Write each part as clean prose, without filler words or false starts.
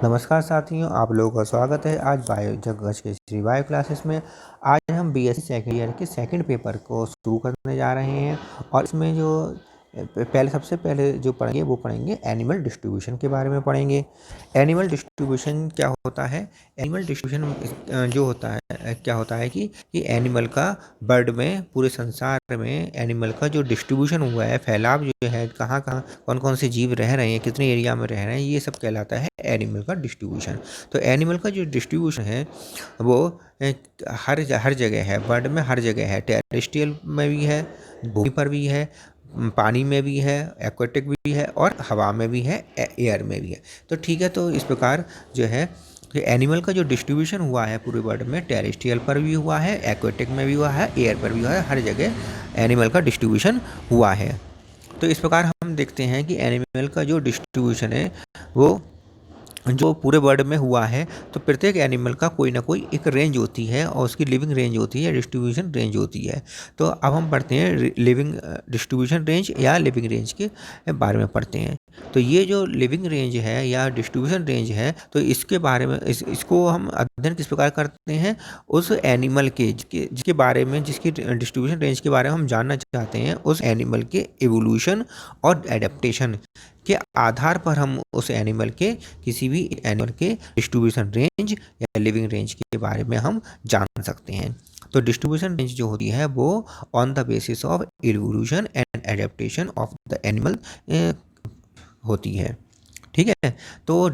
नमस्कार साथियों, आप लोगों का स्वागत है आज बायो जगत के श्री बायो क्लासेस में। आज हम बीएससी सेकेंड ईयर के सेकंड पेपर को शुरू करने जा रहे हैं और इसमें जो सबसे पहले जो पढ़ेंगे वो पढ़ेंगे एनिमल डिस्ट्रीब्यूशन के बारे में पढ़ेंगे। एनिमल डिस्ट्रीब्यूशन क्या होता है? एनिमल डिस्ट्रीब्यूशन जो होता है क्या होता है कि एनिमल का बर्ड में पूरे संसार में एनिमल का जो डिस्ट्रीब्यूशन हुआ है, फैलाव जो है, कहाँ कहाँ कौन कौन से जीव रह रहे हैं, कितने एरिया में रह रहे हैं, ये सब कहलाता है एनिमल का डिस्ट्रीब्यूशन। तो एनिमल का जो डिस्ट्रीब्यूशन है वो हर जगह है, बर्ड में हर जगह है, टेरेस्ट्रियल में भी है, भूमि पर भी है, पानी में भी है, एक्वेटिक भी है और हवा में भी है, एयर में भी है। तो ठीक है, तो इस प्रकार जो है एनिमल का जो डिस्ट्रीब्यूशन हुआ है पूरे वर्ल्ड में, टेरेस्ट्रियल पर भी हुआ है, एक्वेटिक में भी हुआ है, एयर पर भी हुआ है, हर जगह एनिमल का डिस्ट्रीब्यूशन हुआ है। तो इस प्रकार हम देखते हैं कि एनिमल का जो डिस्ट्रीब्यूशन है वो जो पूरे वर्ल्ड में हुआ है, तो प्रत्येक एनिमल का कोई ना कोई एक रेंज होती है और उसकी लिविंग रेंज होती है, डिस्ट्रीब्यूशन रेंज होती है। तो अब हम पढ़ते हैं लिविंग डिस्ट्रीब्यूशन रेंज या लिविंग रेंज के बारे में पढ़ते हैं। तो ये जो लिविंग रेंज है या डिस्ट्रीब्यूशन रेंज है, तो इसके बारे में इसको हम अध्ययन किस प्रकार करते हैं, उस एनिमल के जिसके बारे में, जिसकी डिस्ट्रीब्यूशन रेंज के बारे में हम जानना चाहते हैं, उस एनिमल के एवोल्यूशन और एडेप्टेशन के आधार पर हम उस एनिमल के किसी भी एनिमल के डिस्ट्रीब्यूशन रेंज या लिविंग रेंज के बारे में हम जान सकते हैं। तो डिस्ट्रीब्यूशन रेंज जो होती है वो on the basis of evolution and adaptation of the animal होती है। ठीक है, तो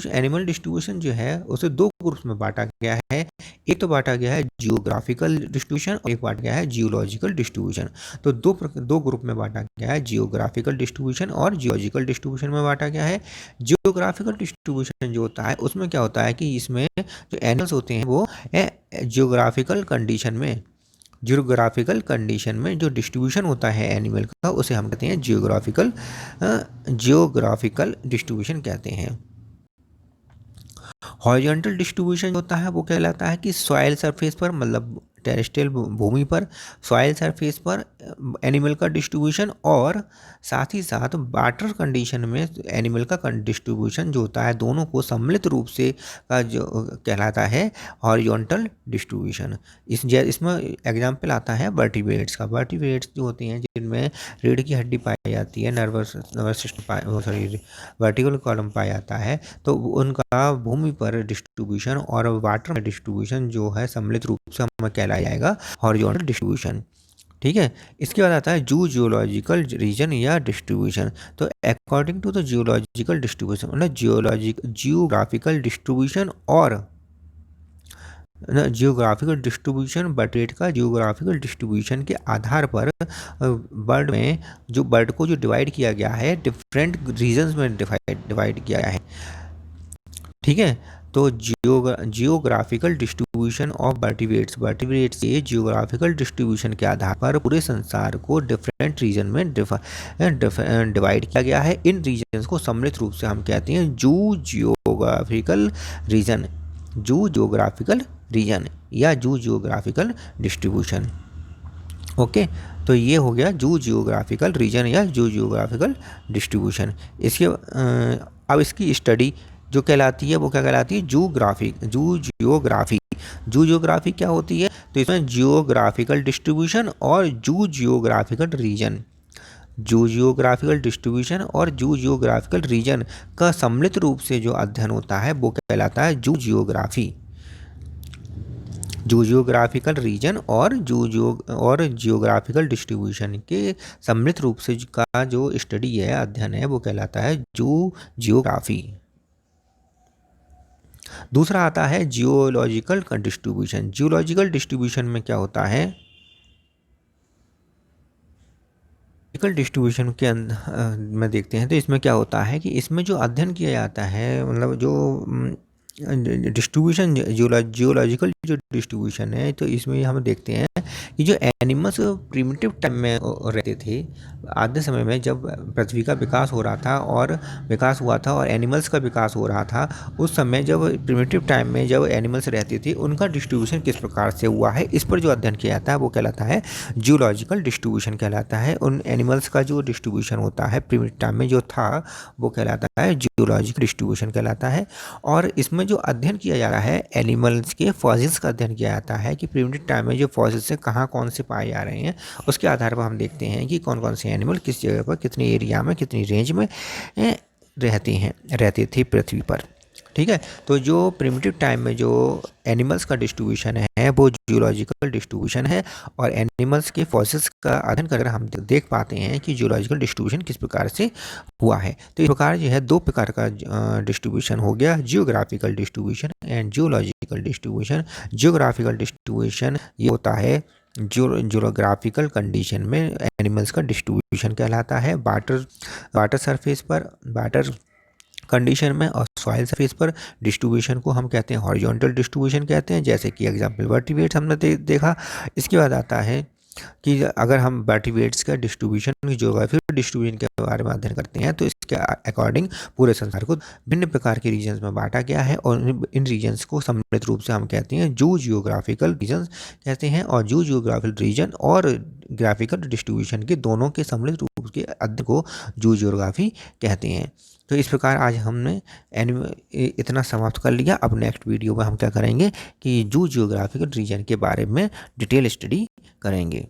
एनिमल डिस्ट्रीब्यूशन जो है उसे दो ग्रुप्स में बांटा गया है। एक तो बांटा गया है जियोग्राफिकल डिस्ट्रीब्यूशन और एक बांटा गया है जियोलॉजिकल डिस्ट्रीब्यूशन। तो दो ग्रुप में बांटा गया है, जियोग्राफिकल डिस्ट्रीब्यूशन और जियोलॉजिकल डिस्ट्रीब्यूशन में बांटा गया है। जियोग्राफिकल डिस्ट्रीब्यूशन जो होता है उसमें क्या होता है कि इसमें जो एनिमल्स होते हैं वो जियोग्राफिकल कंडीशन में जो डिस्ट्रीब्यूशन होता है एनिमल का, उसे हम कहते हैं जियोग्राफिकल डिस्ट्रीब्यूशन कहते हैं। हॉरिजॉन्टल डिस्ट्रीब्यूशन होता है वो कहलाता है कि सॉइल सरफेस पर, मतलब टेरेस्ट्रियल भूमि पर, सॉइल सरफेस पर एनिमल का डिस्ट्रीब्यूशन, और साथ ही साथ वाटर कंडीशन में एनिमल का डिस्ट्रीब्यूशन जो होता है, दोनों को सम्मिलित रूप से का जो कहलाता है हॉरिजॉन्टल डिस्ट्रीब्यूशन। इसमें एग्जाम्पल आता है वर्टिब्रेट्स का। वर्टिब्रेट्स जो होते हैं जिनमें रीढ़ की हड्डी पाई जाती है, नर्वस सिस्टम वर्टिकल कॉलम पाया जाता है, तो उनका भूमि पर डिस्ट्रीब्यूशन और वाटर में डिस्ट्रीब्यूशन जो है सम्मिलित रूप से हमें कहलाया जाएगा हॉरिजॉन्टल डिस्ट्रीब्यूशन। ठीक है, इसके बाद आता है जियोलॉजिकल रीजन या डिस्ट्रीब्यूशन। तो according to the geological distribution, मतलब जियोग्राफिकल डिस्ट्रीब्यूशन और जियोग्राफिकल डिस्ट्रीब्यूशन, बर्ड का जियोग्राफिकल डिस्ट्रीब्यूशन के आधार पर बर्ड को जो डिवाइड किया गया है, डिफरेंट रीजन्स में डिवाइड किया गया है। ठीक है, तो जियोग्राफिकल डिस्ट्रीब्यूशन ऑफ वर्टिब्रेट्स के जियोग्राफिकल डिस्ट्रीब्यूशन के आधार पर पूरे संसार को डिफरेंट रीजन में डिवाइड किया गया है। इन रीजन्स को सम्मिलित रूप से हम कहते हैं जियोग्राफिकल रीजन या जियोग्राफिकल डिस्ट्रीब्यूशन। ओके, तो ये हो गया जियोग्राफिकल रीजन या जियोग्राफिकल डिस्ट्रीब्यूशन। अब इसकी स्टडी जो कहलाती है वो क्या कहलाती है? जियोग्राफी क्या होती है? तो इसमें जियोग्राफिकल डिस्ट्रीब्यूशन और जियोग्राफिकल रीजन, जियोग्राफिकल डिस्ट्रीब्यूशन और जियोग्राफिकल रीजन का सम्मिलित रूप से जो अध्ययन होता है वो कहलाता है जियोग्राफिकल रीजन और जियोग्राफिकल डिस्ट्रीब्यूशन के सम्मिलित रूप से का जो स्टडी है, अध्ययन है, वो कहलाता है जियोग्राफी। दूसरा आता है जियोलॉजिकल डिस्ट्रीब्यूशन। जियोलॉजिकल डिस्ट्रीब्यूशन में क्या होता है? डिस्ट्रीब्यूशन के अंदर में देखते हैं तो इसमें क्या होता है कि इसमें जो अध्ययन किया जाता है, मतलब जो डिस्ट्रीब्यूशन जियोलॉजिकल जो डिस्ट्रीब्यूशन है, तो इसमें हम देखते हैं कि जो एनिमल्स प्रिमिटिव टाइम में रहते थे, आधे समय में जब पृथ्वी का विकास हो रहा था और विकास हुआ था और एनिमल्स का विकास हो रहा था, उस समय जब प्रिमिटिव टाइम में जब एनिमल्स रहते थे उनका डिस्ट्रीब्यूशन किस प्रकार से हुआ है, इस पर जो अध्ययन किया जाता है वो कहलाता है जियोलॉजिकल डिस्ट्रीब्यूशन कहलाता है। उन एनिमल्स का जो डिस्ट्रीब्यूशन होता है प्रिमिटिव टाइम में जो था वो कहलाता है जियोलॉजिकल डिस्ट्रीब्यूशन कहलाता है। और इसमें जो अध्ययन किया जा रहा है एनिमल्स के फॉसिल्स का अध्ययन किया जाता है कि प्रिमिटिव टाइम में जो फॉसिल्स हैं कहाँ कौन से पाए जा रहे हैं, उसके आधार पर हम देखते हैं कि कौन कौन से एनिमल किस जगह पर कितने एरिया में कितनी रेंज में रहते थे पृथ्वी पर। ठीक है, तो जो प्रिमिटिव टाइम में जो एनिमल्स का डिस्ट्रीब्यूशन है वो जियोलॉजिकल डिस्ट्रीब्यूशन है और एनिमल्स के फॉसिल्स का अध्ययन कर हम देख पाते हैं कि जियोलॉजिकल डिस्ट्रीब्यूशन किस प्रकार से हुआ है। तो इस प्रकार जो है दो प्रकार का डिस्ट्रीब्यूशन हो गया, geographical distribution and geological distribution. Geographical distribution ये होता है जियोग्राफिकल कंडीशन में एनिमल्स का डिस्ट्रीब्यूशन कहलाता है। वाटर सरफेस पर वाटर कंडीशन में और सॉइल सरफेस पर डिस्ट्रीब्यूशन को हम कहते हैं हॉरिजॉन्टल डिस्ट्रीब्यूशन कहते हैं, जैसे कि एग्जांपल वर्टिब्रेट्स हमने देखा। इसके बाद आता है कि अगर हम वर्टिब्रेट्स का डिस्ट्रीब्यूशन जियोग्राफिकल डिस्ट्रीब्यूशन के बारे में अध्ययन करते हैं तो इसके अकॉर्डिंग पूरे संसार को भिन्न प्रकार के रीजन्स में बांटा गया है और इन रीजन्स को सम्मिलित रूप से हम कहते हैं जू जियोग्राफिकल रीजन्स कहते हैं। और जू जियोग्राफिकल रीजन और ग्राफिकल डिस्ट्रीब्यूशन के दोनों के सम्मिलित रूप के अध्ययन को जू जियोग्राफी कहते हैं। तो इस प्रकार आज हमने इतना समाप्त कर लिया। अब नेक्स्ट वीडियो में हम क्या करेंगे कि जू जियोग्राफिकल रीजन के बारे में डिटेल स्टडी करेंगे।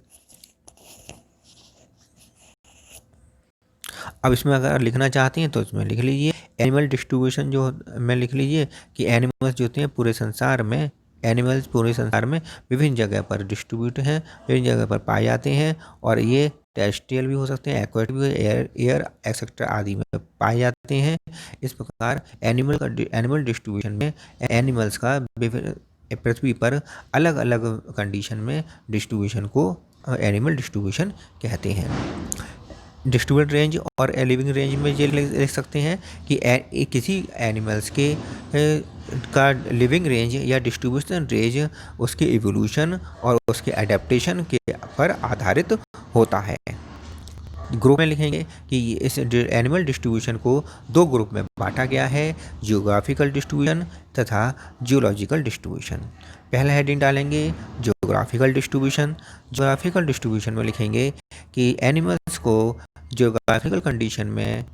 अब इसमें अगर लिखना चाहते हैं तो इसमें लिख लीजिए एनिमल डिस्ट्रीब्यूशन जो में लिख लीजिए कि एनिमल्स जो होते हैं पूरे संसार में, एनिमल्स पूरे संसार में विभिन्न जगह पर डिस्ट्रीब्यूट हैं, विभिन्न जगह पर पाए जाते हैं और ये टेरेस्ट्रियल भी हो सकते हैं, एक्वेटिक भी, एयर एक्सेट्रा आदि में पाए जाते हैं। इस प्रकार एनिमल डिस्ट्रीब्यूशन में एनिमल्स का पृथ्वी पर अलग अलग कंडीशन में डिस्ट्रीब्यूशन को एनिमल डिस्ट्रीब्यूशन कहते हैं। डिस्ट्रीब्यूटेड रेंज और लिविंग रेंज में ये लिख सकते हैं कि किसी एनिमल्स के का लिविंग रेंज या डिस्ट्रीब्यूशन रेंज उसके इवोल्यूशन और उसके एडेप्टेशन के पर आधारित होता है। ग्रुप में लिखेंगे कि इस एनिमल डिस्ट्रीब्यूशन को दो ग्रुप में बांटा गया है, जियोग्राफिकल डिस्ट्रीब्यूशन तथा जियोलॉजिकल डिस्ट्रीब्यूशन। पहला हेडिंग डालेंगे जियोग्राफिकल डिस्ट्रीब्यूशन। जियोग्राफिकल डिस्ट्रीब्यूशन में लिखेंगे कि एनिमल्स को जियोग्राफिकल कंडीशन में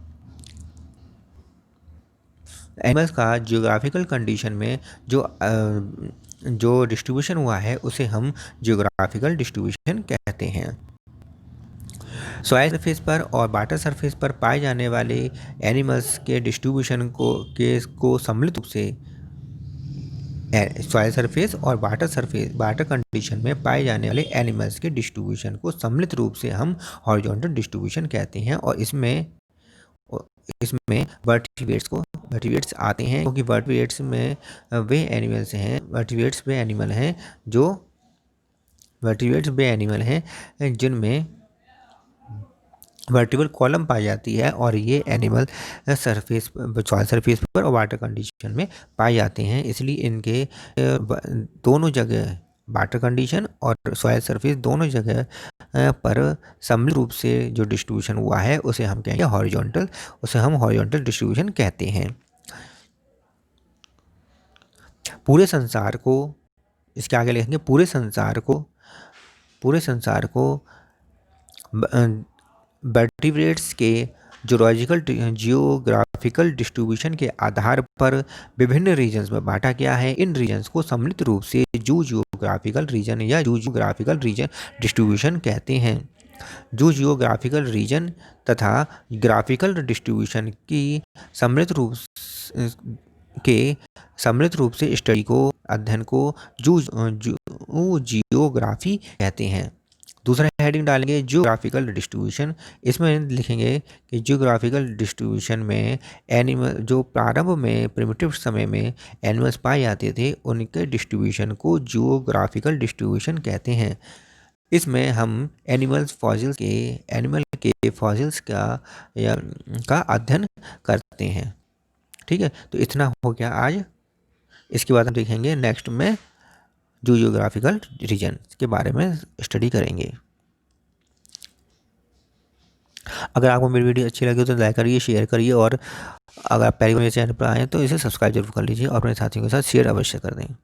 एनिमल्स का जियोग्राफिकल कंडीशन में जो डिस्ट्रीब्यूशन हुआ है उसे हम जियोग्राफिकल डिस्ट्रीब्यूशन कहते हैं। सॉइल सरफेस पर और वाटर सरफेस पर पाए जाने वाले एनिमल्स के डिस्ट्रीब्यूशन को सम्मिलित रूप से सॉइल सरफेस और वाटर कंडीशन में पाए जाने वाले एनिमल्स के डिस्ट्रीब्यूशन को सम्मिलित रूप से हम हॉरिजॉन्टल डिस्ट्रीब्यूशन कहते हैं। और इसमें वर्टिब्रेट्स आते हैं क्योंकि वर्टिब्रेट्स में वे एनिमल हैं जो जिनमें वर्टिबल कॉलम पाई जाती है और ये एनिमल सॉइल सरफेस पर और वाटर कंडीशन में पाए जाते हैं। इसलिए इनके दोनों जगह वाटर कंडीशन और सॉइल सरफेस दोनों जगह पर सम्मिलित रूप से जो डिस्ट्रीब्यूशन हुआ है उसे हम कहेंगे हॉरिजॉन्टल, डिस्ट्रीब्यूशन कहते हैं। पूरे संसार को इसके आगे लिखेंगे पूरे संसार को वर्टिब्रेट्स के जियोग्राफिकल डिस्ट्रीब्यूशन के आधार पर विभिन्न रीजन्स में बांटा गया है। इन रीजन्स को सम्मिलित रूप से जू जियोग्राफिकल रीजन या जू जियोग्राफिकल रीजन डिस्ट्रीब्यूशन कहते हैं। जू जियोग्राफिकल रीजन तथा ग्राफिकल डिस्ट्रीब्यूशन की सम्मिलित रूप से स्टडी को अध्ययन को जू जियोग्राफी कहते हैं। दूसरा हेडिंग डालेंगे जियोग्राफिकल डिस्ट्रीब्यूशन। इसमें लिखेंगे कि जियोग्राफिकल डिस्ट्रीब्यूशन में एनिमल जो प्रारंभ में प्रिमिटिव समय में एनिमल्स पाए जाते थे उनके डिस्ट्रीब्यूशन को जियोग्राफिकल डिस्ट्रीब्यूशन कहते हैं। इसमें हम एनिमल के फॉसिल्स का अध्ययन करते हैं। ठीक है, तो इतना हो गया आज। इसके बाद हम देखेंगे नेक्स्ट में जो जियोग्राफिकल रीजन के बारे में स्टडी करेंगे। अगर आपको मेरी वीडियो अच्छी लगी तो लाइक करिए, शेयर करिए, और अगर आप पहली बार मेरे चैनल पर आए हैं तो इसे सब्सक्राइब जरूर कर लीजिए और अपने साथियों के साथ शेयर अवश्य कर दें।